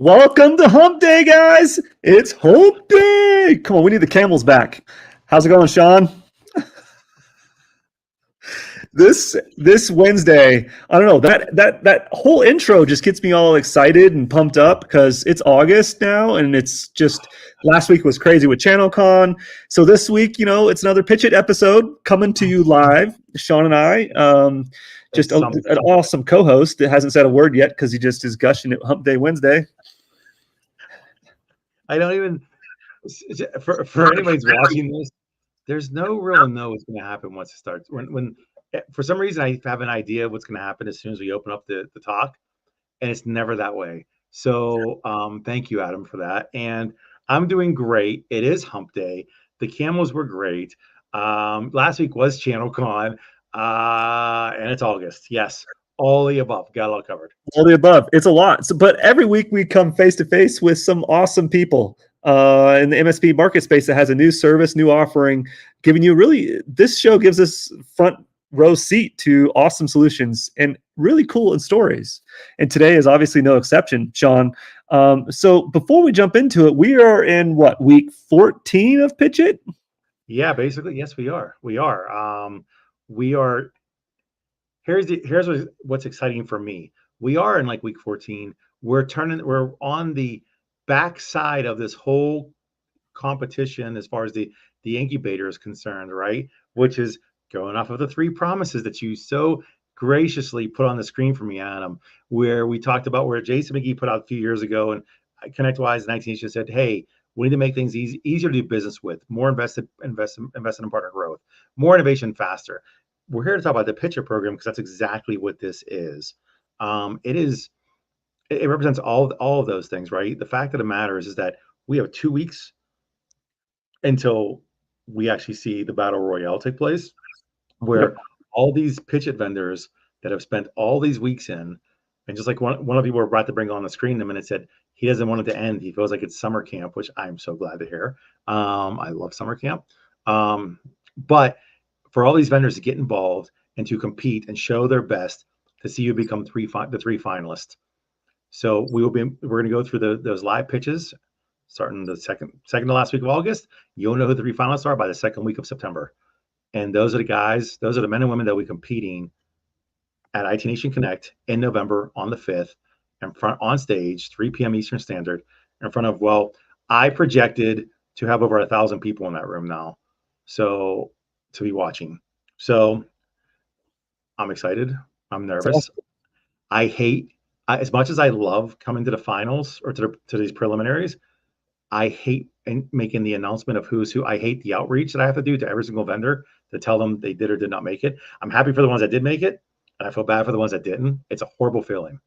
Welcome to Hump Day, guys. It's Hump Day. Come on, we need the camels back. How's it going, Sean? This Wednesday, I don't know, that whole intro just gets me all excited and pumped up because it's August now, and it's just last week was crazy with ChannelCon. So this week, it's another PitchIT episode coming to you live. Sean and I, just an awesome co-host that hasn't said a word yet because he just is gushing at Hump Day Wednesday. I don't even, for anybody's watching this, there's no real know what's going to happen once it starts. When for some reason I have an idea of what's going to happen as soon as we open up the talk, and it's never that way. So thank you, Adam, for that. And I'm doing great. It is Hump Day. The camels were great. Last week was ChannelCon, and it's August. Yes, all the above. Got it all covered. All the above. It's a lot. But every week we come face to face with some awesome people in the MSP market space that has a new service, new offering, giving you really, this show gives us front row seat to awesome solutions and really cool stories. And today is obviously no exception, Sean. So before we jump into it, we are in week 14 of PitchIT? Yeah, basically, yes, we are. We are. Here's what's exciting for me. We are in week 14. We're on the backside of this whole competition as far as the incubator is concerned, right? Which is going off of the 3 promises that you so graciously put on the screen for me, Adam, where we talked about where Jason McGee put out a few years ago, and ConnectWise 19 just said, hey, we need to make things easier to do business with, more invested in partner growth, more innovation faster. We're here to talk about the PitchIT program because that's exactly what this is. It represents all of those things, right? The fact of the matter is that we have 2 weeks until we actually see the battle royale take place, where all these PitchIT vendors that have spent all these weeks in, and just like one of you were about to bring on the screen a minute said he doesn't want it to end. He feels like it's summer camp, which I'm so glad to hear. I love summer camp. But for all these vendors to get involved and to compete and show their best to see you become the 3 finalists. So we're going to go through those live pitches starting the second to last week of August. You'll know who the 3 finalists are by the second week of September. And those are the men and women that will be competing at IT Nation Connect in November on the 5th, on stage, 3 p.m. Eastern Standard, in front of, I projected to have over 1,000 people in that room now. So to be watching. So I'm excited. I'm nervous. Awesome. I hate, as much as I love coming to the finals or to these preliminaries, I hate making the announcement of who's who. I hate the outreach that I have to do to every single vendor to tell them they did or did not make it. I'm happy for the ones that did make it, and I feel bad for the ones that didn't. It's a horrible feeling.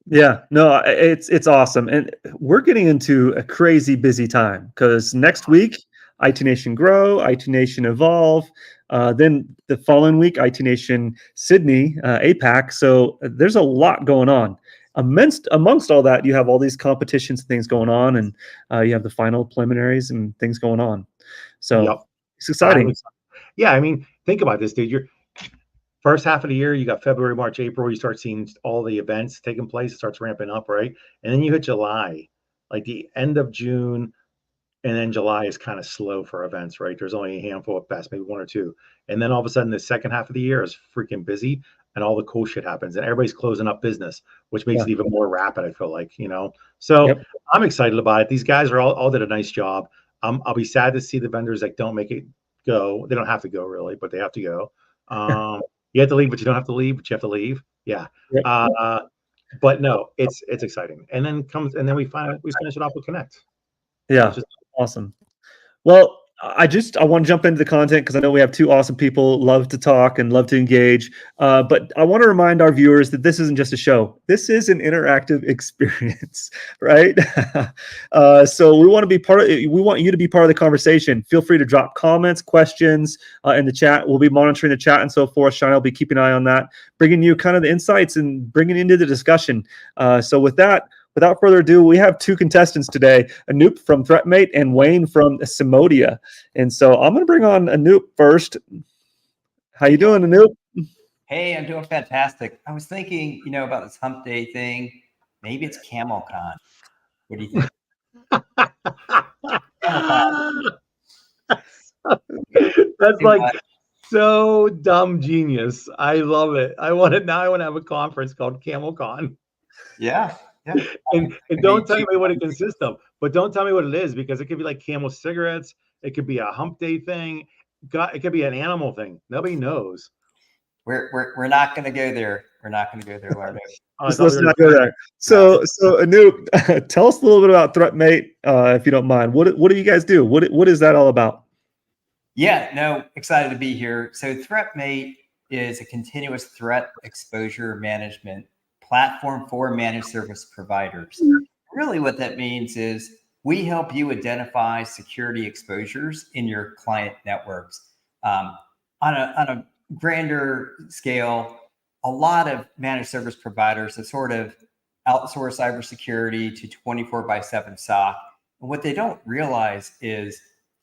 Yeah, no, it's awesome. And we're getting into a crazy busy time because next week, IT Nation Grow, IT Nation Evolve, then the following week, IT Nation Sydney, APAC. So there's a lot going on. Amongst all that, you have all these competitions and things going on, and you have the final preliminaries and things going on. So It's exciting. Yeah, I mean, think about this, dude. You're first half of the year, you got February, March, April, you start seeing all the events taking place. It starts ramping up, right? And then you hit July, like the end of June, and then July is kind of slow for events, right? There's only a handful at best, maybe 1 or 2. And then all of a sudden, the second half of the year is freaking busy, and all the cool shit happens, and everybody's closing up business, which makes it even more rapid, I feel like, So I'm excited about it. These guys are all did a nice job. I'll be sad to see the vendors that don't make it go. They don't have to go, really, but they have to go. You have to leave, but you don't have to leave, but you have to leave. Yeah. But no, it's exciting. And then we finish it off with Connect. Yeah. Awesome. Well, I want to jump into the content because I know we have 2 awesome people, love to talk and love to engage. But I want to remind our viewers that this isn't just a show. This is an interactive experience, right? So we want you to be part of the conversation. Feel free to drop comments, questions in the chat. We'll be monitoring the chat and so forth. Sean will be keeping an eye on that, bringing you kind of the insights and bringing into the discussion. So with that, without further ado, we have 2 contestants today, Anup from ThreatMate and Wayne from Symoda. And so I'm going to bring on Anup first. How you doing, Anup? Hey, I'm doing fantastic. I was thinking, about this hump day thing. Maybe it's CamelCon. What do you think? CamelCon. That's like so dumb genius. I love it. I want to have a conference called CamelCon. Yeah. And don't tell me what it consists of, but don't tell me what it is, because it could be like Camel cigarettes. It could be a hump day thing. It could be an animal thing. Nobody knows. We're not going to go there. We're not going to go there, Lardo. Let's not go there. So Anup, tell us a little bit about ThreatMate, if you don't mind. What do you guys do? What is that all about? Yeah, no, excited to be here. So ThreatMate is a continuous threat exposure management platform for managed service providers. Really what that means is we help you identify security exposures in your client networks. On a grander scale, a lot of managed service providers have sort of outsourced cybersecurity to 24/7 SOC. And what they don't realize is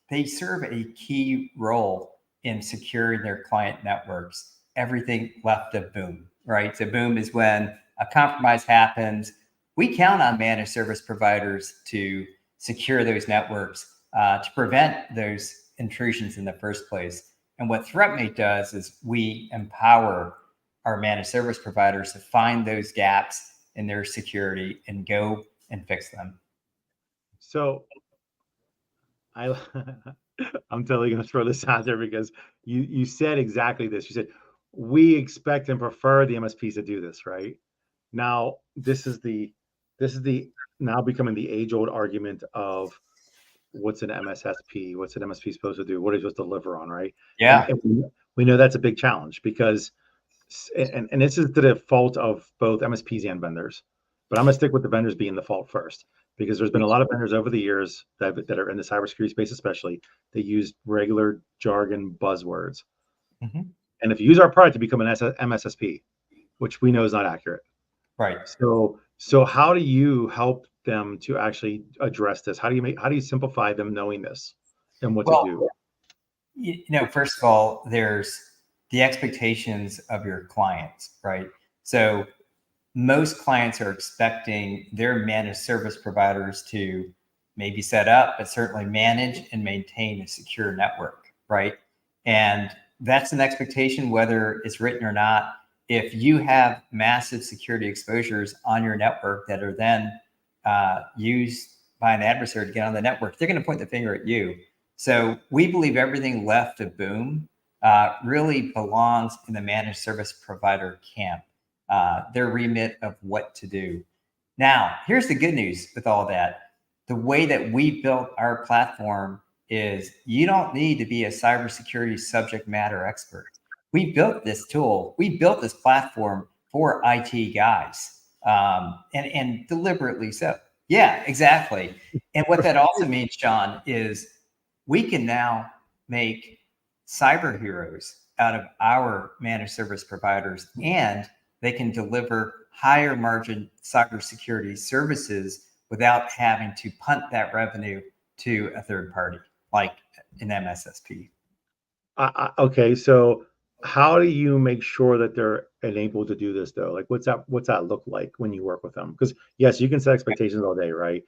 they serve a key role in securing their client networks. Everything left of boom, right? So boom is when a compromise happens. We count on managed service providers to secure those networks, to prevent those intrusions in the first place. And what ThreatMate does is we empower our managed service providers to find those gaps in their security and go and fix them. So I'm totally going to throw this out there, because you said exactly this. You said we expect and prefer the MSPs to do this, right? Now this is the now becoming the age-old argument of what's an MSSP, what's an MSP supposed to do, what is it supposed to deliver on, right? Yeah. And we know that's a big challenge, because and this is the fault of both MSPs and vendors. But I'm going to stick with the vendors being the fault first, because there's been a lot of vendors over the years that are in the cybersecurity space, especially, they use regular jargon buzzwords. Mm-hmm. And if you use our product to become an MSSP, which we know is not accurate. Right. So how do you help them to actually address this? How do you simplify them knowing this and what to do? You know, first of all, there's the expectations of your clients, right? So most clients are expecting their managed service providers to maybe set up, but certainly manage and maintain a secure network, right? And that's an expectation, whether it's written or not. If you have massive security exposures on your network that are then used by an adversary to get on the network, they're going to point the finger at you. So we believe everything left of boom really belongs in the managed service provider camp, their remit of what to do. Now, here's the good news with all that. The way that we built our platform is you don't need to be a cybersecurity subject matter expert. We built this tool, we built this platform for IT guys, and deliberately so. Yeah, exactly. And what that also means, John, is we can now make cyber heroes out of our managed service providers, and they can deliver higher margin cybersecurity services without having to punt that revenue to a third party like an MSSP. Okay, so how do you make sure that they're enabled to do this, though? Like, what's that look like when you work with them? Because yes, you can set expectations all day, right?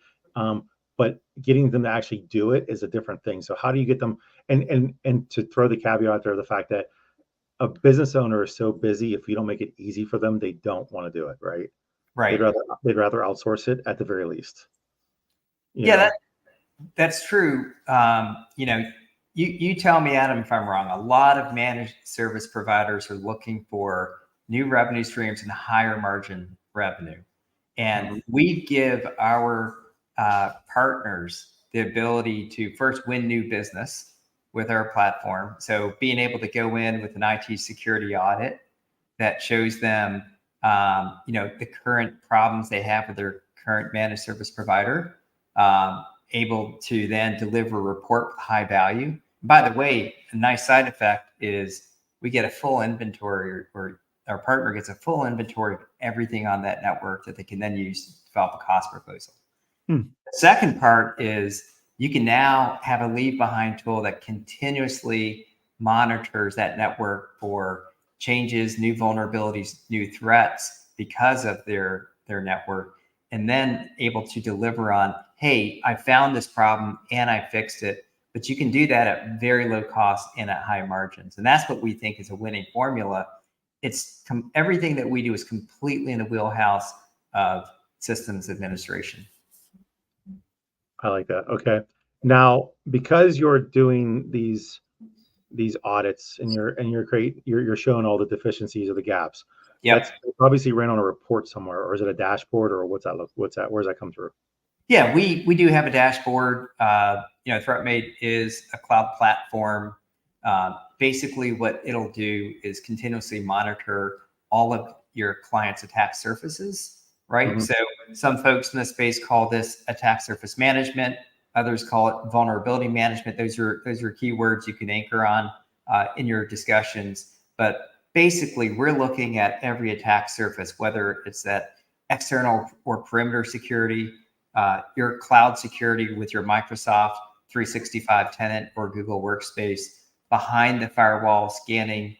But getting them to actually do it is a different thing. So how do you get them? And to throw the caveat there, the fact that a business owner is so busy, if you don't make it easy for them, they don't want to do it, right? Right. They'd rather outsource it at the very least. That's true. You know, you tell me, Adam, if I'm wrong. A lot of managed service providers are looking for new revenue streams and higher margin revenue. And we give our partners the ability to first win new business with our platform. So being able to go in with an IT security audit that shows them, you know, the current problems they have with their current managed service provider, able to then deliver a report with high value. By the way, a nice side effect is we get a full inventory, or our partner gets a full inventory of everything on that network that they can then use to develop a cost proposal. The second part is you can now have a leave behind tool that continuously monitors that network for changes, new vulnerabilities, new threats because of their network. and then able to deliver on, hey, I found this problem and I fixed it. But you can do that at very low cost and at high margins. And that's what we think is a winning formula. It's everything that we do is completely in the wheelhouse of systems administration. I like that. Okay. Now, because you're doing these audits and you're showing all the deficiencies or the gaps. Yeah. That's obviously ran on a report somewhere, or is it a dashboard, or what's that look? Where's that come through? Yeah, we do have a dashboard. ThreatMate is a cloud platform. Basically, what it'll do is continuously monitor all of your clients' attack surfaces, right? Mm-hmm. So some folks in the space call this attack surface management. Others call it vulnerability management. Those are keywords you can anchor on in your discussions. But basically, we're looking at every attack surface, whether it's that external or perimeter security, your cloud security with your Microsoft 365 tenant or Google Workspace, behind the firewall, scanning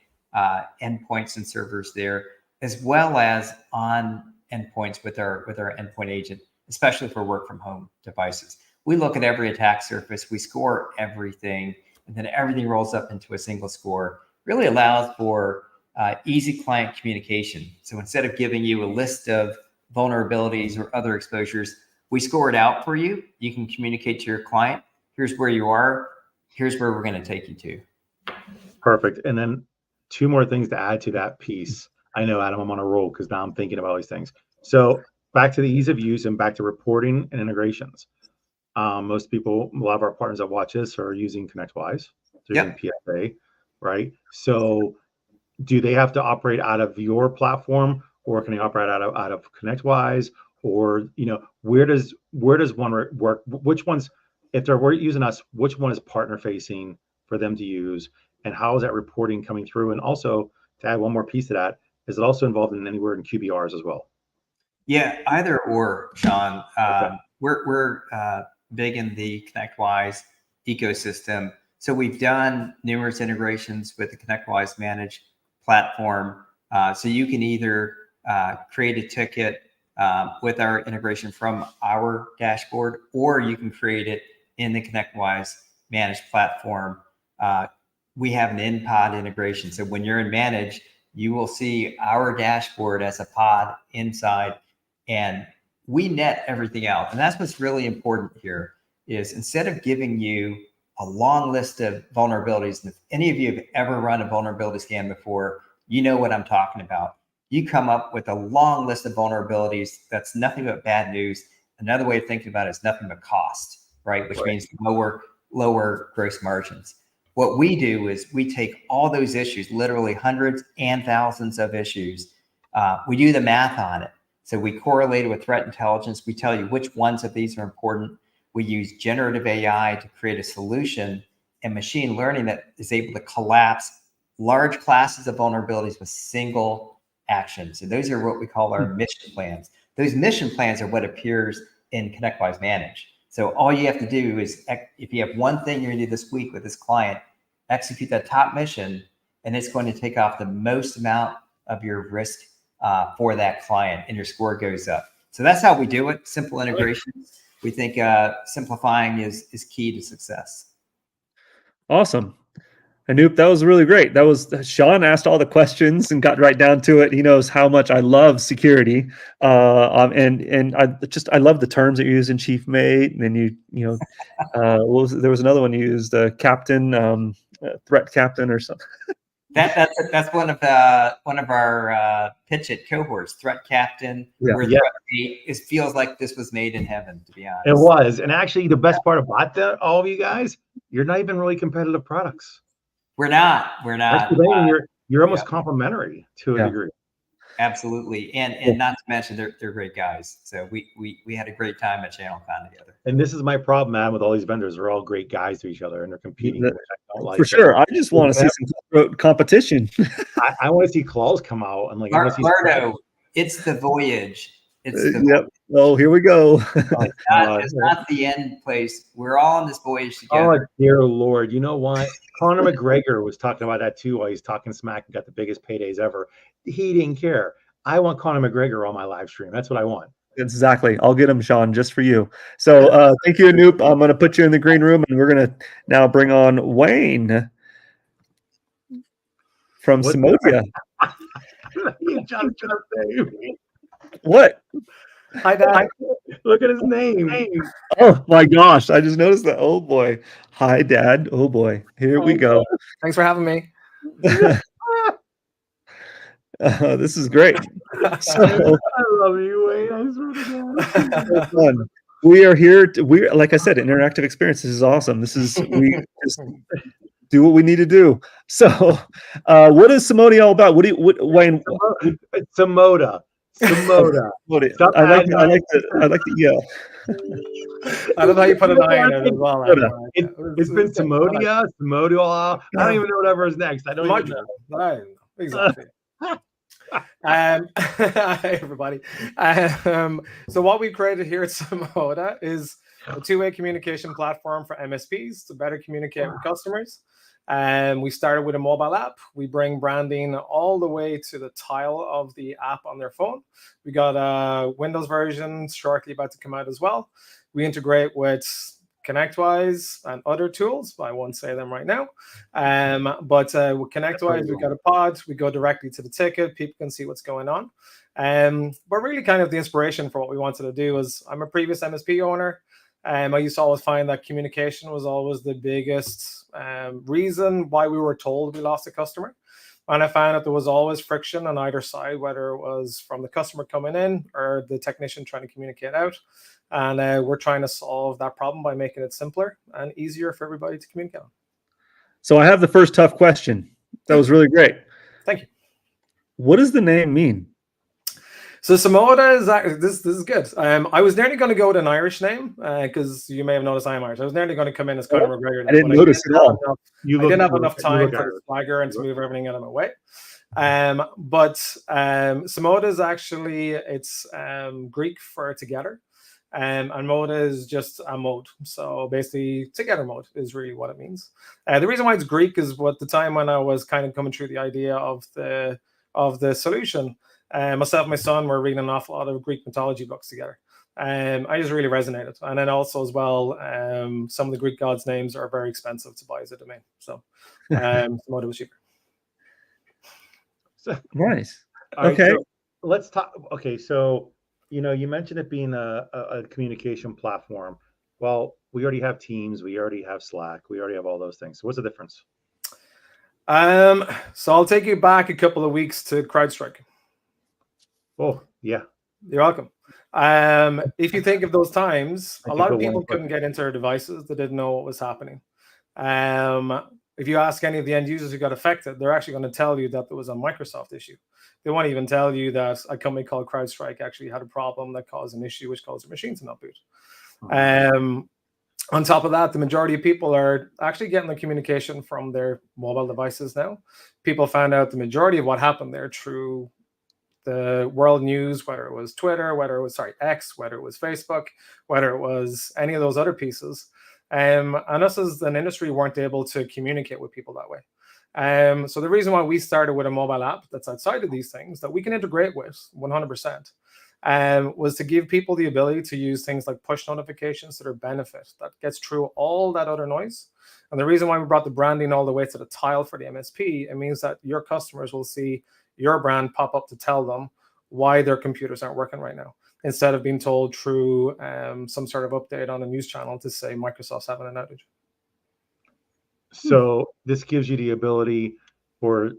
endpoints and servers there, as well as on endpoints with our endpoint agent, especially for work from home devices. We look at every attack surface, we score everything, and then everything rolls up into a single score. Really allows for easy client communication. So instead of giving you a list of vulnerabilities or other exposures, we score it out for you. You can communicate to your client. Here's where you are. Here's where we're going to take you to. Perfect. And then two more things to add to that piece. I know, Adam, I'm on a roll because now I'm thinking about all these things. So back to the ease of use and back to reporting and integrations. Most people, a lot of our partners that watch this are using ConnectWise. They're using PSA, right? So do they have to operate out of your platform, or can they operate out of ConnectWise? Or, where does one work? Which ones, if they're using us, which one is partner facing for them to use? And how is that reporting coming through? And also, to add one more piece to that, is it also involved in anywhere in QBRs as well? Yeah, either or, Sean. Okay. We're big in the ConnectWise ecosystem. So we've done numerous integrations with the ConnectWise managed platform. So you can either create a ticket with our integration from our dashboard, or you can create it in the ConnectWise managed platform. We have an in-pod integration. So when you're in managed, you will see our dashboard as a pod inside, and we net everything out. And that's what's really important here, is instead of giving you a long list of vulnerabilities, and if any of you have ever run a vulnerability scan before, you know what I'm talking about. You come up with a long list of vulnerabilities that's nothing but bad news. Another way of thinking about it is nothing but cost, right? Which means lower gross margins. What we do is we take all those issues, literally hundreds and thousands of issues. We do the math on it. So we correlate it with threat intelligence. We tell you which ones of these are important. We use generative AI to create a solution, and machine learning that is able to collapse large classes of vulnerabilities with single actions. And those are what we call our mission plans. Those mission plans are what appears in ConnectWise Manage. So all you have to do is, if you have one thing you're going to do this week with this client, execute that top mission, and it's going to take off the most amount of your risk for that client, and your score goes up. So that's how we do it. Simple integrations. We think simplifying is key to success. Awesome. Anup, that was really great. That was Sean asked all the questions and got right down to it. He knows how much I love security, and I love the terms that you use in Chief Mate. And then there was another one you used, Captain, Threat Captain or something. That's one of our PitchIT cohorts, Threat Captain. Yeah. Where ThreatMate, it feels like this was made in heaven, to be honest. It was, and actually, the best part about that, all of you guys, you're not even really competitive products. We're not. You're almost complementary to a degree. Absolutely, and not to mention they're great guys. So we had a great time at ChannelCon together. And this is my problem, man, with all these vendors. They're all great guys to each other, and they're competing. Which I don't like. For sure, I just want to see some competition. I want to see claws come out and like. Lardo, it's the voyage. It's the Oh, here we go. It's not the end place. We're all on this voyage together. Oh, dear Lord. You know what? Conor McGregor was talking about that too while he's talking smack and got the biggest paydays ever. He didn't care. I want Conor McGregor on my live stream. That's what I want. Exactly. I'll get them, Sean, just for you. So thank you, Anup. I'm going to put you in the green room, and we're going to now bring on Wayne from Symoda. You just gonna say, What? Hi, Dad. look at his name. Oh my gosh! I just noticed that. Oh boy! Hi, Dad. Oh boy! Here we go. Thanks for having me. This is great. So I love you, Wayne. I swear to God. fun. We are here. We're like I said, interactive experience. This is awesome. This is we just do what we need to do. So, what is Symoda all about? Wayne? It's Symoda. Stop I like the yell. I love how you put an eye in it as well. It's been Symoda. I don't even know whatever is next. I don't even know. Right. Exactly. Hi, everybody. So what we've created here at Symoda is a two-way communication platform for MSPs to better communicate with customers. We started with a mobile app. We bring branding all the way to the tile of the app on their phone. We got a Windows version shortly about to come out as well. We integrate with ConnectWise and other tools. I won't say them right now. But with ConnectWise, we got a pod. We go directly to the ticket. People can see what's going on. But really kind of the inspiration for what we wanted to do is I'm a previous MSP owner. I used to always find that communication was always the biggest reason why we were told we lost a customer. And I found that there was always friction on either side, whether it was from the customer coming in or the technician trying to communicate out. And we're trying to solve that problem by making it simpler and easier for everybody to communicate. So I have the first tough question. That was really great. Thank you. What does the name mean? So Symoda is this is good. I was nearly going to go with an Irish name because you may have noticed I'm Irish. I was nearly going to come in as Conor McGregor. I didn't notice at all. I didn't have enough time for the swagger and to move everything out of my way. But Symoda is actually it's Greek for together. And Moda is just a mode. So basically, together mode is really what it means. The reason why it's Greek is what the time when I was kind of coming through the idea of the solution. Myself and my son were reading an awful lot of Greek mythology books together. I just really resonated. And then also as well, some of the Greek gods' names are very expensive to buy as a domain. So Symoda was cheaper. Nice. Okay. So let's talk. Okay. So, you mentioned it being a communication platform. Well, we already have Teams. We already have Slack. We already have all those things. So what's the difference? So I'll take you back a couple of weeks to CrowdStrike. Oh, yeah. You're welcome. If you think of those times, a lot of people couldn't get into their devices. They didn't know what was happening. If you ask any of the end users who got affected, they're actually going to tell you that there was a Microsoft issue. They won't even tell you that a company called CrowdStrike actually had a problem that caused an issue which caused their machine to not boot. On top of that, the majority of people are actually getting the communication from their mobile devices now. People found out the majority of what happened there through the world news, whether it was Twitter, whether it was X, whether it was Facebook, whether it was any of those other pieces. And us as an industry weren't able to communicate with people that way. So the reason why we started with a mobile app that's outside of these things that we can integrate with 100% was to give people the ability to use things like push notifications to their benefit. That gets through all that other noise. And the reason why we brought the branding all the way to the tile for the MSP, it means that your customers will see your brand pop up to tell them why their computers aren't working right now, instead of being told through some sort of update on a news channel to say Microsoft's having an outage. So this gives you the ability for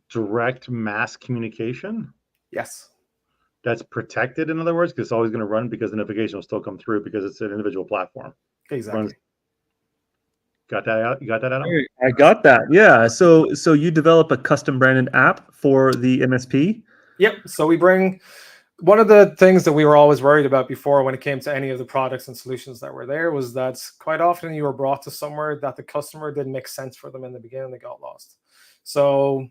direct mass communication? Yes. That's protected, in other words, because it's always going to run because the notification will still come through because it's an individual platform. Exactly. Got that out? You got that out? I got that. Yeah. So you develop a custom branded app for the MSP? Yep. So we bring one of the things that we were always worried about before when it came to any of the products and solutions that were there was that quite often you were brought to somewhere that the customer didn't make sense for them in the beginning. They got lost. So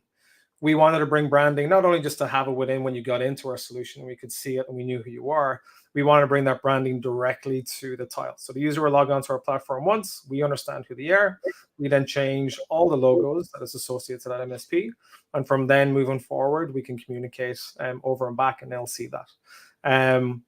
we wanted to bring branding, not only just to have it within when you got into our solution, we could see it and we knew who you are. We want to bring that branding directly to the tile. So the user will log onto our platform once, we understand who they are. We then change all the logos that is associated to that MSP. And from then moving forward, we can communicate over and back and they'll see that. And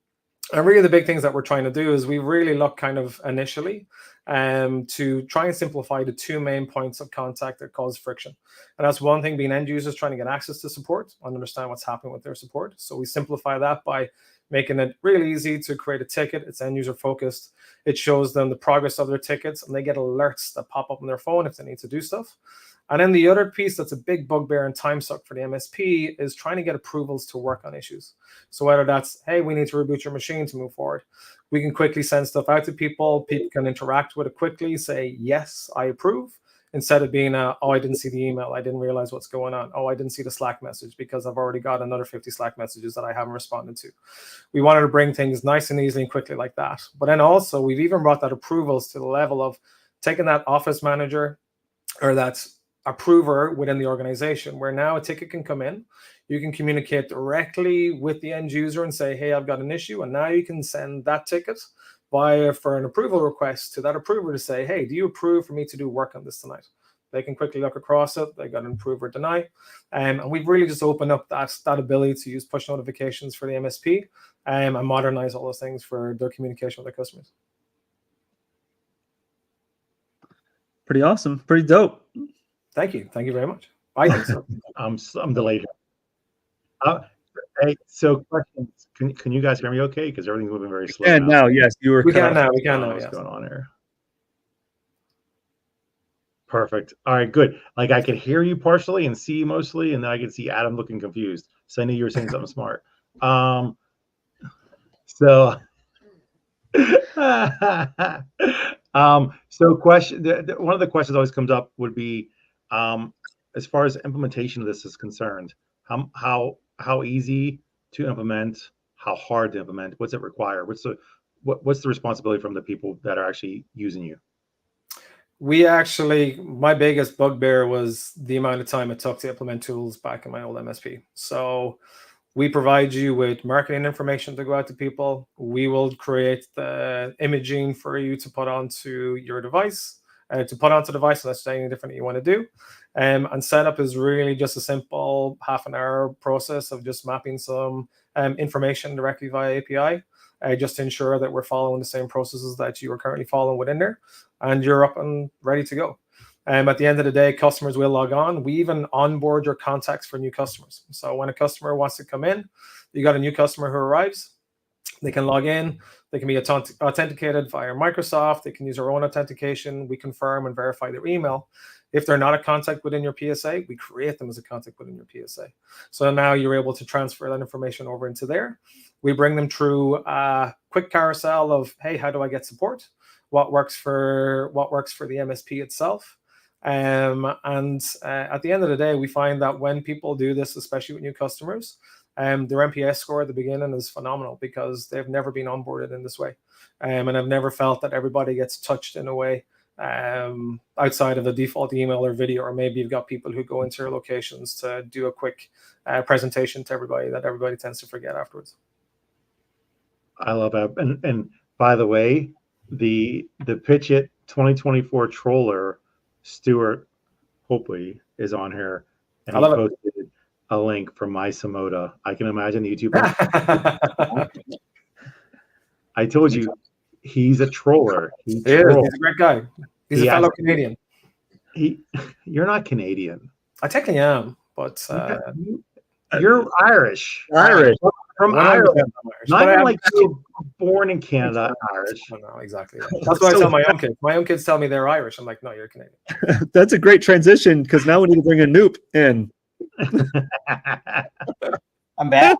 really the big things that we're trying to do is we really look kind of initially to try and simplify the two main points of contact that cause friction. And that's one thing being end users trying to get access to support and understand what's happening with their support. So we simplify that by making it really easy to create a ticket. It's end user focused. It shows them the progress of their tickets and they get alerts that pop up on their phone if they need to do stuff. And then the other piece that's a big bugbear and time suck for the MSP is trying to get approvals to work on issues. So whether that's, hey, we need to reboot your machine to move forward, we can quickly send stuff out to people. People can interact with it quickly, say, yes, I approve, instead of being, oh, I didn't see the email. I didn't realize what's going on. Oh, I didn't see the Slack message because I've already got another 50 Slack messages that I haven't responded to. We wanted to bring things nice and easily and quickly like that. But then also we've even brought that approvals to the level of taking that office manager or that approver within the organization, where now a ticket can come in, you can communicate directly with the end user and say, hey, I've got an issue. And now you can send that ticket for an approval request to that approver to say, hey, do you approve for me to do work on this tonight? They can quickly look across it. They got an approve or deny. And we've really just opened up that ability to use push notifications for the MSP and modernize all those things for their communication with their customers. Pretty awesome. Pretty dope. Thank you. Thank you very much. I think so. I'm delayed. Hey, so questions. Can you guys hear me okay? Because everything's moving very slow. And now, yes, you were. We can now. We can now. What's going on here? Perfect. All right, good. Like I could hear you partially and see you mostly, and then I could see Adam looking confused. So I knew you were saying something smart. So question. One of the questions always comes up would be, as far as implementation of this is concerned, how easy to implement, how hard to implement, what's it require? What's the responsibility from the people that are actually using you? My biggest bugbear was the amount of time it took to implement tools back in my old MSP. So we provide you with marketing information to go out to people. We will create the imaging for you to put onto your device, unless there's anything different that you want to do. And setup is really just a simple half-an-hour process of just mapping some information directly via API, just to ensure that we're following the same processes that you are currently following within there, and you're up and ready to go. At the end of the day, customers will log on. We even onboard your contacts for new customers. So when a customer wants to come in, you got a new customer who arrives, they can log in. They can be authenticated via Microsoft. They can use their own authentication. We confirm and verify their email. If they're not a contact within your PSA, we create them as a contact within your PSA. So now you're able to transfer that information over into there. We bring them through a quick carousel of, hey, how do I get support? What works for the MSP itself? And at the end of the day, we find that when people do this, especially with new customers, their NPS score at the beginning is phenomenal because they've never been onboarded in this way. And I've never felt that everybody gets touched in a way outside of the default email or video, or maybe you've got people who go into your locations to do a quick presentation to everybody that everybody tends to forget afterwards. I love that. And by the way, the PitchIT 2024 troller, Stuart Hopely, is on here, and he posted a link from my Symoda. I can imagine the YouTube. I told you, he's a troller. He's a great guy. He's a fellow Canadian. You're not Canadian. I technically am, but you're Irish. From Ireland. Not even like you were born in Canada, Irish. No, exactly. That's why I tell my own kids. My own kids tell me they're Irish. I'm like, no, you're Canadian. That's a great transition because now we need to bring Anup in. I'm back.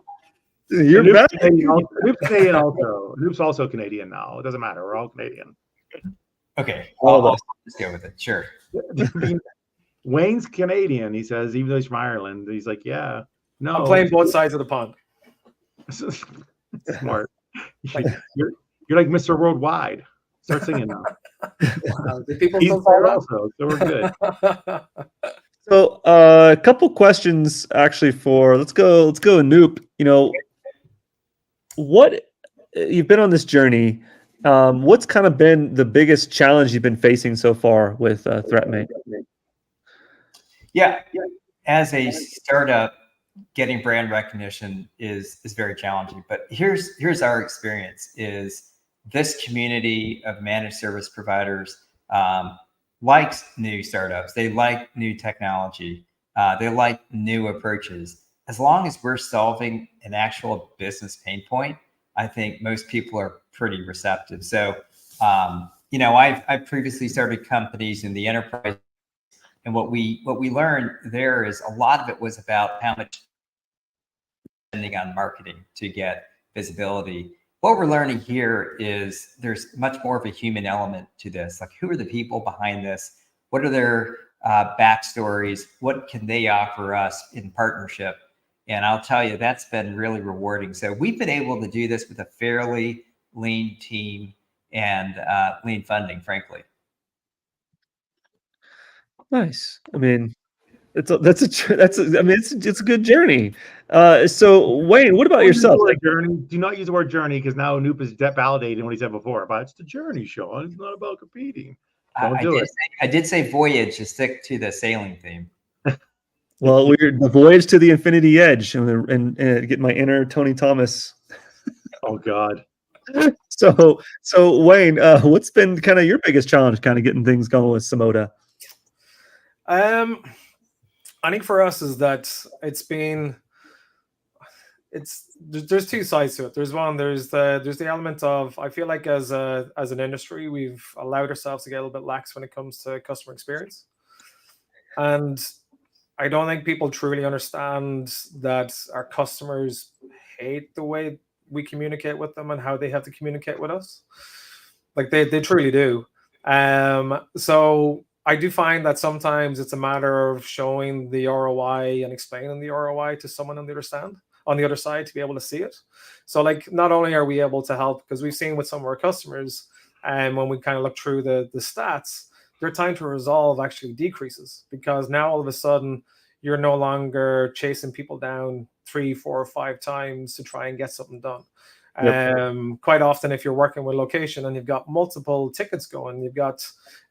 You're back. Anup's Canadian also. Anup's also Canadian now. It doesn't matter. We're all Canadian. Okay. I'll just go with it. Sure. Wayne's Canadian. He says, even though he's from Ireland, he's like, yeah, no. I'm playing both sides of the pond. Smart. You're like Mr. Worldwide. Start singing now. Wow. People he's also, so we're good. So a couple questions actually let's go Anup. You know, you've been on this journey. What's kind of been the biggest challenge you've been facing so far with ThreatMate? Yeah. As a startup, getting brand recognition is very challenging. But here's our experience: is this community of managed service providers likes new startups. They like new technology. They like new approaches. As long as we're solving an actual business pain point, I think most people are pretty receptive. So, I've previously started companies in the enterprise, and what we learned there is a lot of it was about how much spending on marketing to get visibility. What we're learning here is there's much more of a human element to this. Like, who are the people behind this? What are their backstories? What can they offer us in partnership? And I'll tell you, that's been really rewarding. So we've been able to do this with a fairly lean team and lean funding, frankly. Nice. I mean, it's a good journey. So Wayne, what about yourself? Like, journey. Do not use the word journey, because now Anup is validating what he said before. But it's the journey, Sean. It's not about competing. I did say voyage, to stick to the sailing theme. Well, we're the voyage to the infinity edge, and get my inner Tony Thomas. Oh God. So Wayne, what's been kind of your biggest challenge, kind of getting things going with Symoda? I think for us is that there's two sides to it. There's the element of, I feel like as an industry, we've allowed ourselves to get a little bit lax when it comes to customer experience, and I don't think people truly understand that our customers hate the way we communicate with them and how they have to communicate with us. Like, they truly do. So I do find that sometimes it's a matter of showing the ROI and explaining the ROI to someone on the other side to be able to see it. So, like, not only are we able to help, because we've seen with some of our customers, and when we kind of look through the stats, their time to resolve actually decreases, because now all of a sudden you're no longer chasing people down 3, 4, or 5 times to try and get something done. Yep. Quite often, if you're working with location and you've got multiple tickets going, you've got,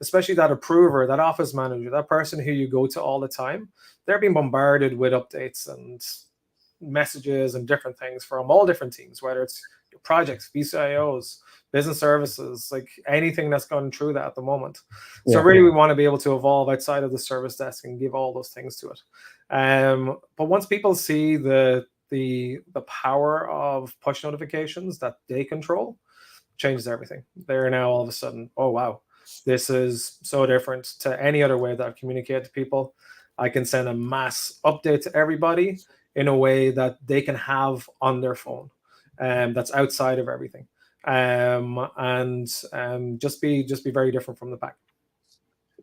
especially that approver, that office manager, that person who you go to all the time, they're being bombarded with updates and messages and different things from all different teams, whether it's your projects, VCIOs, business services, like anything that's going through that at the moment. So really, we want to be able to evolve outside of the service desk and give all those things to it. But once people see the power of push notifications that they control, changes everything. They're now all of a sudden, oh wow, this is so different to any other way that I've communicated to people. I can send a mass update to everybody in a way that they can have on their phone, that's outside of everything. Just be very different from the pack.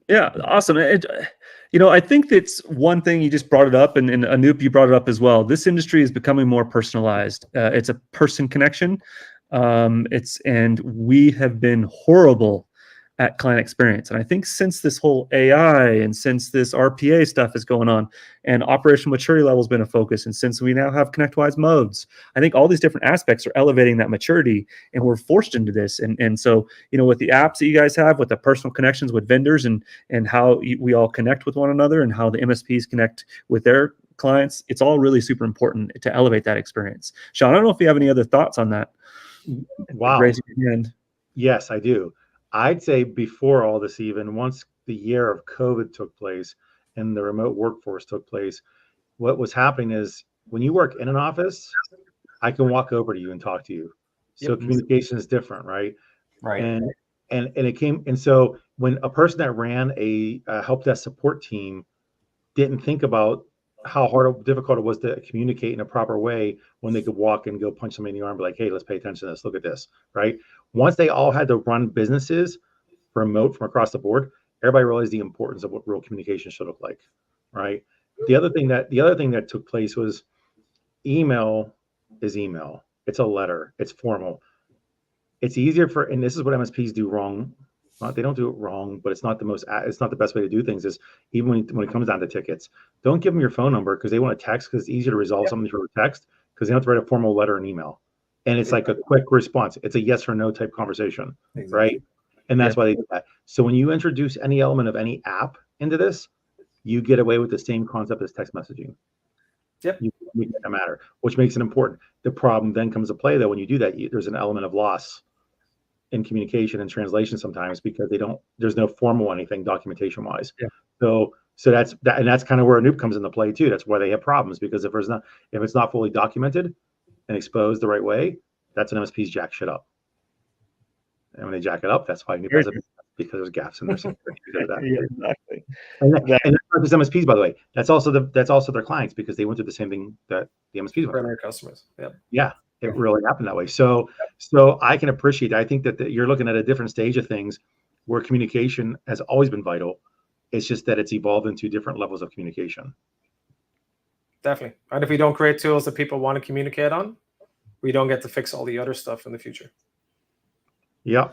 Yeah, awesome. I think that's one thing. You just brought it up, and Anup, you brought it up as well. This industry is becoming more personalized. It's a person connection. And we have been horrible at client experience. And I think since this whole AI and since this RPA stuff is going on and operational maturity level has been a focus, and since we now have ConnectWise modes, I think all these different aspects are elevating that maturity, and we're forced into this. And so, with the apps that you guys have, with the personal connections with vendors, and how we all connect with one another, and how the MSPs connect with their clients, it's all really super important to elevate that experience. Sean, I don't know if you have any other thoughts on that. Wow. Raising your hand. Yes, I do. I'd say before all this, even once the year of COVID took place and the remote workforce took place, what was happening is, when you work in an office, I can walk over to you and talk to you. So Yep. communication is different, right? Right. And it came, and so when a person that ran a help desk support team didn't think about how difficult it was to communicate in a proper way, when they could walk and go punch somebody in the arm, be like, hey, let's pay attention to this, look at this, right? Once they all had to run businesses remote from across the board, everybody realized the importance of what real communication should look like, right? The other thing that took place was, email is email. It's a letter. It's formal. It's easier and this is what MSPs do wrong. They don't do it wrong, but it's not the best way to do things. Is even when it comes down to tickets, don't give them your phone number because they want to text, because it's easier to resolve something through text, because they don't have to write a formal letter and email. And it's like a quick response. It's a yes or no type conversation, right? And that's why they do that. So when you introduce any element of any app into this, you get away with the same concept as text messaging. Yep. You make that matter, which makes it important. The problem then comes to play, though, when you do that, there's an element of loss in communication and translation sometimes because there's no formal anything documentation wise. Yeah. So that's that, and that's kind of where Anup comes into play too. That's why they have problems, because if it's not fully documented and exposed the right way, that's an MSP's jack shit up. And when they jack it up, that's why Anup has it, because there's gaps in their security. Yeah, exactly. And that's not just MSPs, by the way. That's also their clients, because they went through the same thing that the MSPs went through. Their customers. Yep. Yeah, it really happened that way. So I can appreciate that. I think that you're looking at a different stage of things where communication has always been vital. It's just that it's evolved into different levels of communication. Definitely. And if we don't create tools that people want to communicate on, we don't get to fix all the other stuff in the future. Yeah.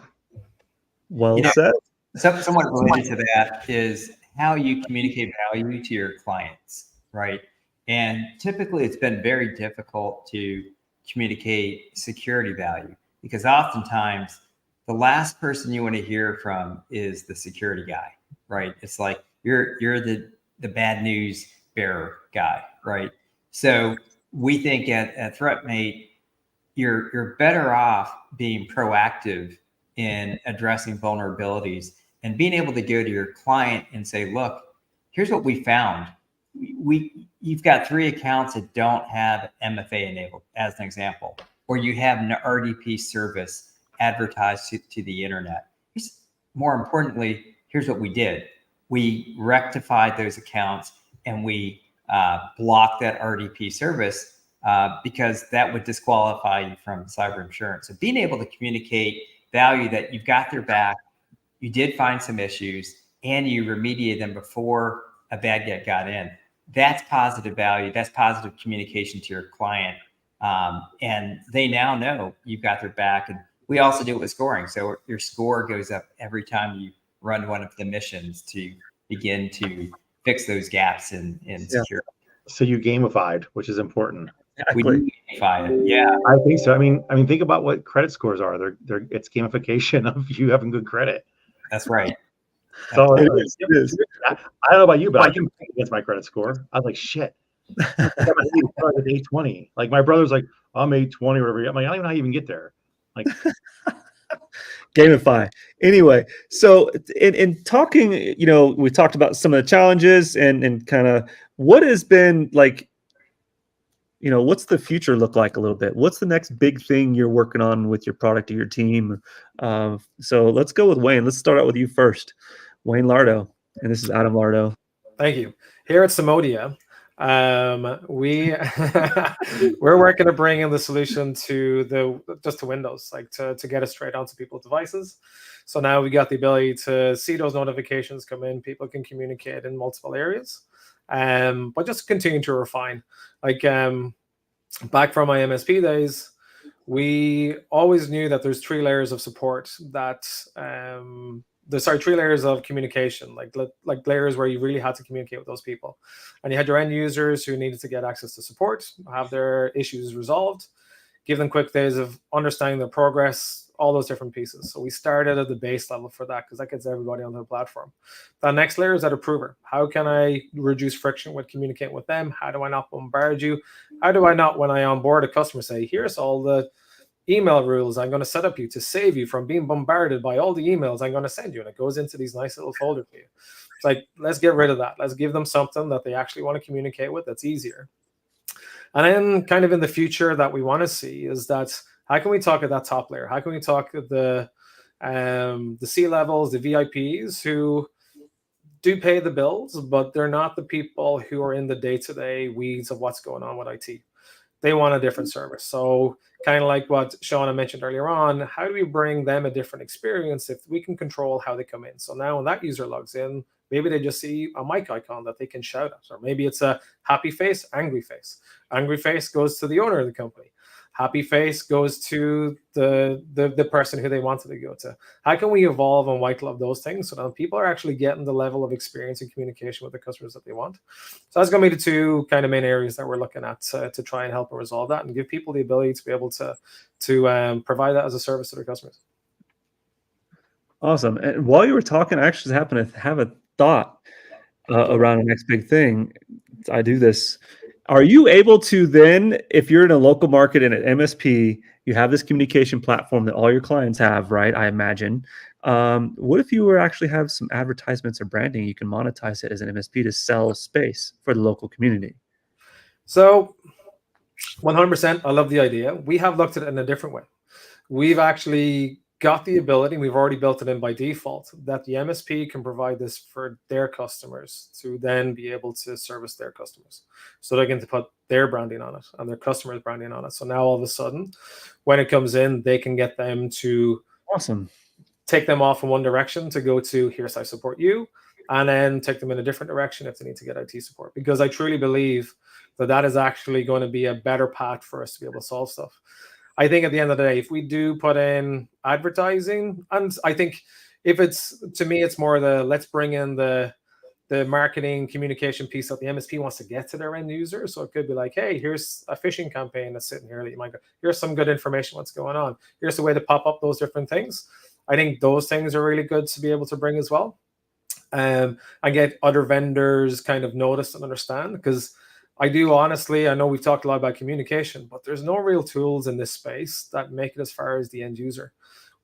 Well said. Somewhat related to that is how you communicate value to your clients, right? And typically it's been very difficult to communicate security value, because oftentimes the last person you want to hear from is the security guy, right? It's like you're the bad news bearer guy, right? So we think at ThreatMate, you're better off being proactive in addressing vulnerabilities and being able to go to your client and say, look, here's what we found. You've got 3 accounts that don't have MFA enabled, as an example, or you have an RDP service advertised to the internet. More importantly, here's what we did. We rectified those accounts and we blocked that RDP service because that would disqualify you from cyber insurance. So being able to communicate value that you've got their back, you did find some issues, and you remediated them before a bad guy got in. That's positive value. That's positive communication to your client. And they now know you've got their back. And we also do it with scoring. So your score goes up every time you run one of the missions to begin to fix those gaps in security. So you gamified, which is important. We do gamify it. Yeah, I think so. I mean, think about what credit scores are. It's gamification of you having good credit. that's right. So It is. I don't know about you, but I can pick against my credit score. I was like, shit. I got my 820. Like my brother's like, I'm 820 or whatever. I'm like, I don't even know how you even get there. Like Gamify. Anyway, so in talking, we talked about some of the challenges and kind of what has been like, what's the future look like a little bit? What's the next big thing you're working on with your product or your team? So let's go with Wayne. Let's start out with you first. Wayne Lardo, and this is Adam Lardo. Thank you. Here at Symoda, we're working to bring in the solution to Windows, like to get it straight onto people's devices. So now we got the ability to see those notifications come in. People can communicate in multiple areas, but just continue to refine. Like back from my MSP days, we always knew that there's 3 layers of support that. There's 3 layers of communication, like layers where you really had to communicate with those people. And you had your end users who needed to get access to support, have their issues resolved, give them quick days of understanding their progress, all those different pieces. So we started at the base level for that, because that gets everybody on the platform. The next layer is that approver. How can I reduce friction with communicating with them? How do I not bombard you? How do I not, when I onboard a customer, say, here's all the email rules I'm going to set up you to save you from being bombarded by all the emails I'm going to send you, and it goes into these nice little folders for you. It's like, let's get rid of that. Let's give them something that they actually want to communicate with that's easier. And then kind of in the future that we want to see is that how can we talk at that top layer? How can we talk at the C levels, the VIPs who do pay the bills, but they're not the people who are in the day-to-day weeds of what's going on with IT. They want a different service. So kind of like what Shauna mentioned earlier on, how do we bring them a different experience if we can control how they come in? So now when that user logs in, maybe they just see a mic icon that they can shout at, or maybe it's a happy face, angry face. Angry face goes to the owner of the company. Happy face goes to the person who they wanted to go to. How can we evolve and white glove those things so that people are actually getting the level of experience and communication with the customers that they want? So that's going to be the 2 kind of main areas that we're looking at to try and help and resolve that and give people the ability to be able to provide that as a service to their customers. Awesome. And while you were talking, I actually happened to have a thought around the next big thing. I do this Are you able to then, if you're in a local market and an MSP, you have this communication platform that all your clients have, right? I imagine. What if you were actually have some advertisements or branding? You can monetize it as an MSP to sell space for the local community. So 100%, I love the idea. We have looked at it in a different way. We've actually got the ability, and we've already built it in by default, that the MSP can provide this for their customers to then be able to service their customers. So they get to put their branding on it and their customers' branding on it. So now all of a sudden, when it comes in, they can get them to Awesome. take them off in one direction to go to, here's how I support you, and then take them in a different direction if they need to get IT support. Because I truly believe that that is actually going to be a better path for us to be able to solve stuff. I think at the end of the day, if we do put in advertising, and I think if it's, to me, it's more the, let's bring in the marketing communication piece that the MSP wants to get to their end user. So it could be like, hey, here's a phishing campaign that's sitting here that you might go, here's some good information, what's going on. Here's a way to pop up those different things. I think those things are really good to be able to bring as well. And get other vendors kind of notice and understand, because I do honestly, I know we've talked a lot about communication, but there's no real tools in this space that make it as far as the end user.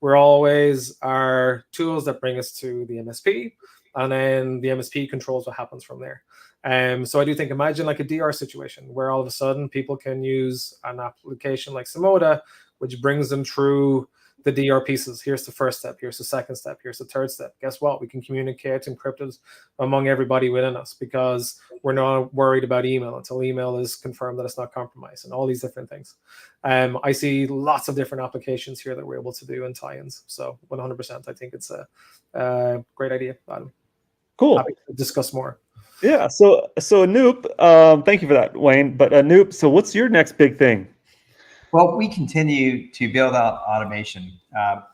We're always our tools that bring us to the MSP, and then the MSP controls what happens from there. So I do think, imagine like a DR situation where all of a sudden people can use an application like Symoda, which brings them through the DR pieces. Here's the first step, here's the second step, here's the third step. Guess what? We can communicate encrypted among everybody within us, because we're not worried about email until email is confirmed that it's not compromised, and all these different things. I see lots of different applications here that we're able to do and tie-ins. So 100%, I think it's a great idea, Adam. Cool. Happy to discuss more. Yeah. So Anup, thank you for that, Wayne. But Anup, so what's your next big thing? Well, we continue to build out automation.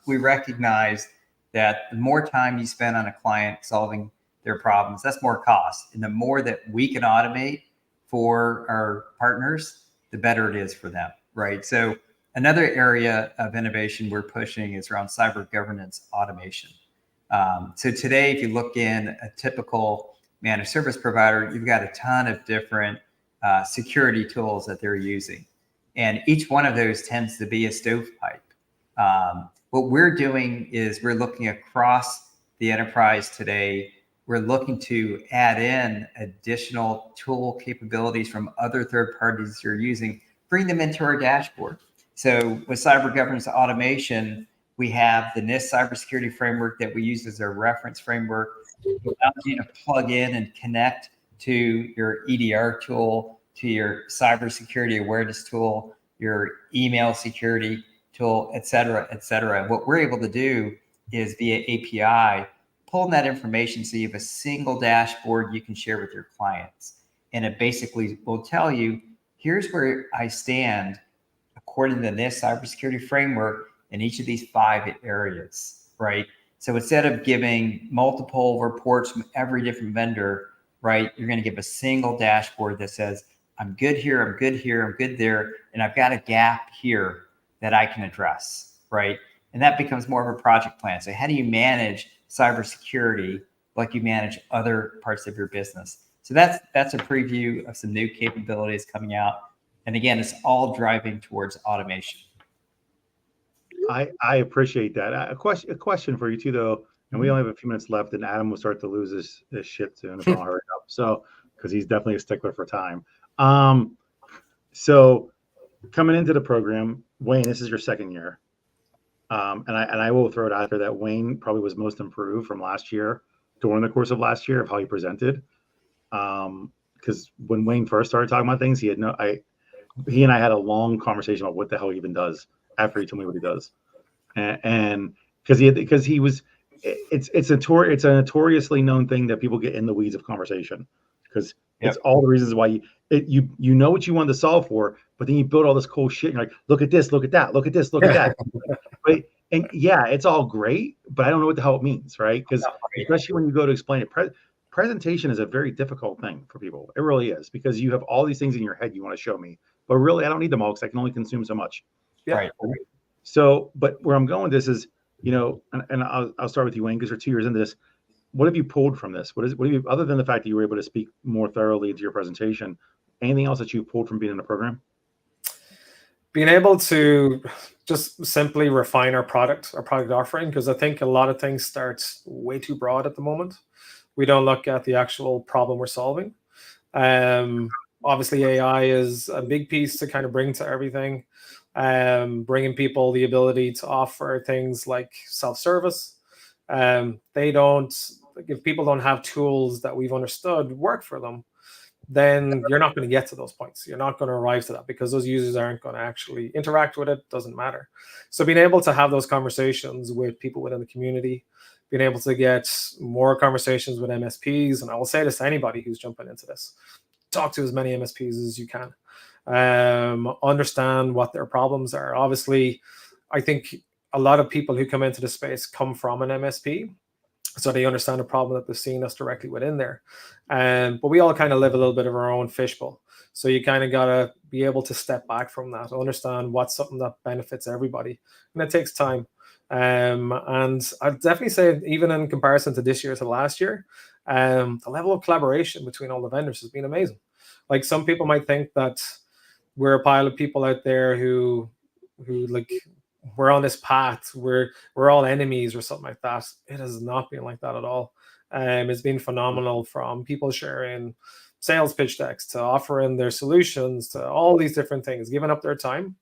We recognize that the more time you spend on a client solving their problems, that's more cost. And the more that we can automate for our partners, the better it is for them, right? So another area of innovation we're pushing is around cyber governance automation. So today, if you look in a typical managed service provider, you've got a ton of different security tools that they're using. And each one of those tends to be a stovepipe. What we're doing is we're looking across the enterprise today. We're looking to add in additional tool capabilities from other third parties you're using, bring them into our dashboard. So with cyber governance automation, we have the NIST cybersecurity framework that we use as our reference framework. It allows you to plug in and connect to your EDR tool, to your cybersecurity awareness tool, your email security tool, et cetera, et cetera. What we're able to do is via API, pull that information so you have a single dashboard you can share with your clients. And it basically will tell you, here's where I stand according to the NIST cybersecurity framework in each of these 5 areas, right? So instead of giving multiple reports from every different vendor, right, you're going to give a single dashboard that says, I'm good here, I'm good here, I'm good there, and I've got a gap here that I can address, right? And that becomes more of a project plan. So how do you manage cybersecurity like you manage other parts of your business? So that's a preview of some new capabilities coming out. And again, it's all driving towards automation. I appreciate that. A question for you too, though, and we only have a few minutes left, and Adam will start to lose his shit soon if I don't hurry up. So, because he's definitely a stickler for time. So coming into the program, Wayne, this is your second year. And I will throw it out there that Wayne probably was most improved from last year, during the course of last year, of how he presented. Because when Wayne first started talking about things, he and I had a long conversation about what the hell he even does after he told me what he does. And because he was, it's a notoriously known thing that people get in the weeds of conversation, because it's all the reasons why you know what you wanted to solve for, but then you build all this cool shit. And you're like, look at this, look at that, look at this, look at that. Right? And yeah, it's all great, but I don't know what the hell it means, right? Because especially when you go to explain it, presentation is a very difficult thing for people. It really is, because you have all these things in your head you want to show me, but really I don't need them all because I can only consume so much. Yeah. Right. So, but where I'm going with this is, and I'll start with you, Wayne, because you're 2 years into this. What have you pulled from this? What have you, other than the fact that you were able to speak more thoroughly to your presentation, Anything else that you pulled from being in the program? Being able to just simply refine our product offering, because I think a lot of things start way too broad at the moment. We don't look at the actual problem we're solving. Obviously, AI is a big piece to kind of bring to everything, bringing people the ability to offer things like self-service. They don't, like, if people don't have tools that we've understood work for them, then you're not going to get to those points. You're not going to arrive to that because those users aren't going to actually interact with it. Doesn't matter. So being able to have those conversations with people within the community, being able to get more conversations with MSPs, and I will say this to anybody who's jumping into this, talk to as many MSPs as you can. Understand what their problems are. Obviously, I think a lot of people who come into the space come from an MSP, so they understand the problem that they're seeing us directly within there. But we all kind of live a little bit of our own fishbowl. So you kind of got to be able to step back from that, understand what's something that benefits everybody. And it takes time. And I'd definitely say, even in comparison to this year to last year, the level of collaboration between all the vendors has been amazing. Like, some people might think that we're a pile of people out there who like, we're on this path, we're all enemies or something like that. It has not been like that at all. It's been phenomenal, from people sharing sales pitch decks to offering their solutions to all these different things, giving up their time.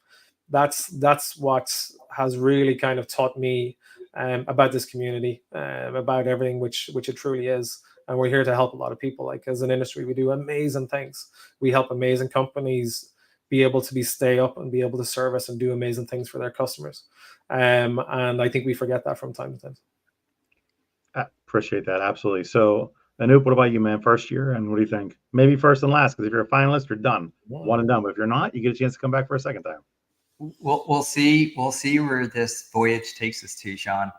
That's what has really kind of taught me about this community, about everything which it truly is. And we're here to help a lot of people. Like, as an industry, we do amazing things. We help amazing companies be able to stay up and be able to service and do amazing things for their customers. And I think we forget that from time to time. I appreciate that. Absolutely. So, Anup, what about you, man? First year, and what do you think? Maybe first and last, because if you're a finalist, you're done. One and done. But if you're not, you get a chance to come back for a second time. We'll see where this voyage takes us to, Sean.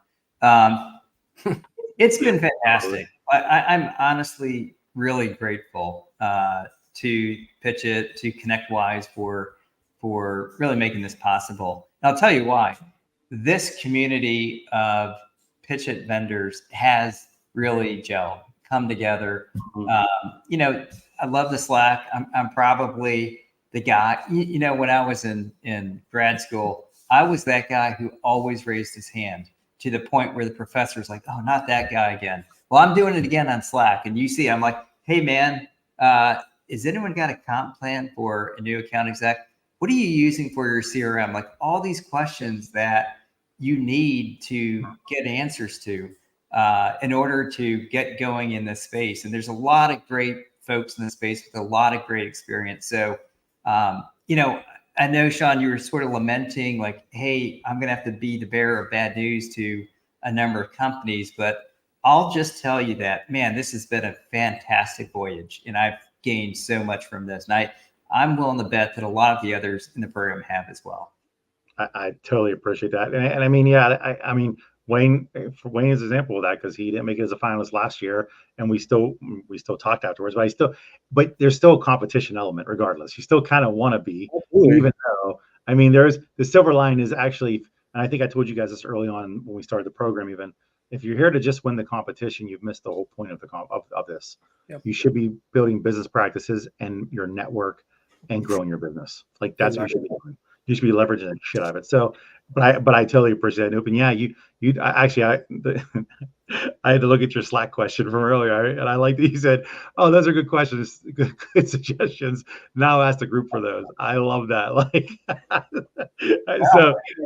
It's been fantastic. I'm honestly really grateful to PitchIT, to ConnectWise for really making this possible. And I'll tell you why. This community of PitchIT vendors has really gelled, come together. You know, I love the Slack. I'm probably the guy, you know, when I was in grad school, I was that guy who always raised his hand, to the point where the professor's like, oh, not that guy again. Well, I'm doing it again on Slack. And you see, I'm like, hey, man, has anyone got a comp plan for a new account exec? What are you using for your CRM? Like, all these questions that you need to get answers to in order to get going in this space. And there's a lot of great folks in this space with a lot of great experience. So, you know, I know, Sean, you were sort of lamenting, like, hey, I'm going to have to be the bearer of bad news to a number of companies. But I'll just tell you that, man, this has been a fantastic voyage, and I've gained so much from this. And I'm willing to bet that a lot of the others in the program have as well. I totally appreciate that. And I mean, yeah, I mean, Wayne is an example of that, because he didn't make it as a finalist last year, and we still talked afterwards. But there's still a competition element regardless. You still kind of want to be, even though, I mean, there's the silver line is actually, and I think I told you guys this early on when we started the program, even if you're here to just win the competition, you've missed the whole point of of this. Yep. You should be building business practices and your network and growing your business. Like, that's what you should be doing. You should be leveraging the shit out of it. So, but I totally appreciate it. And yeah, I had to look at your Slack question from earlier, and I like that you said, "Oh, those are good questions, good suggestions." Now ask the group for those. I love that. Like,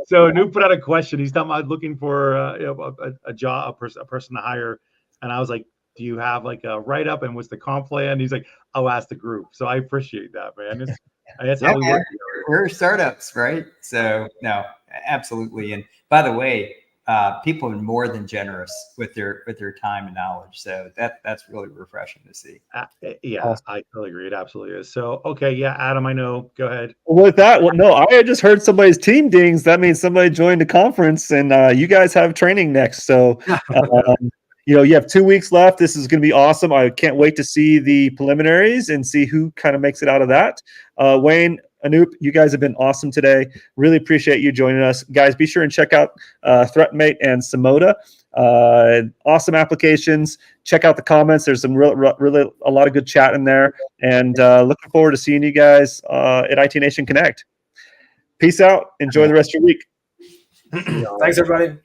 so New put out a question. He's talking about looking for a job, a person to hire, and I was like, "Do you have like a write up, and what's the comp plan?" He's like, "I'll ask the group." So I appreciate that, man. That's how we work. We're startups, right? So no, absolutely. And by the way, people are more than generous with their time and knowledge. So that's really refreshing to see. Yeah, awesome. I totally agree. It absolutely is. So, okay. Yeah. Adam, I know. Go ahead. With that, well, no, I just heard somebody's team dings. That means somebody joined the conference, and you guys have training next. So, you have 2 weeks left. This is going to be awesome. I can't wait to see the preliminaries and see who kind of makes it out of that. Wayne, Anup, you guys have been awesome today. Really appreciate you joining us. Guys, be sure and check out ThreatMate and Symoda. Awesome applications. Check out the comments. There's some really a lot of good chat in there. And looking forward to seeing you guys at IT Nation Connect. Peace out. Enjoy the rest of your week. Thanks, everybody.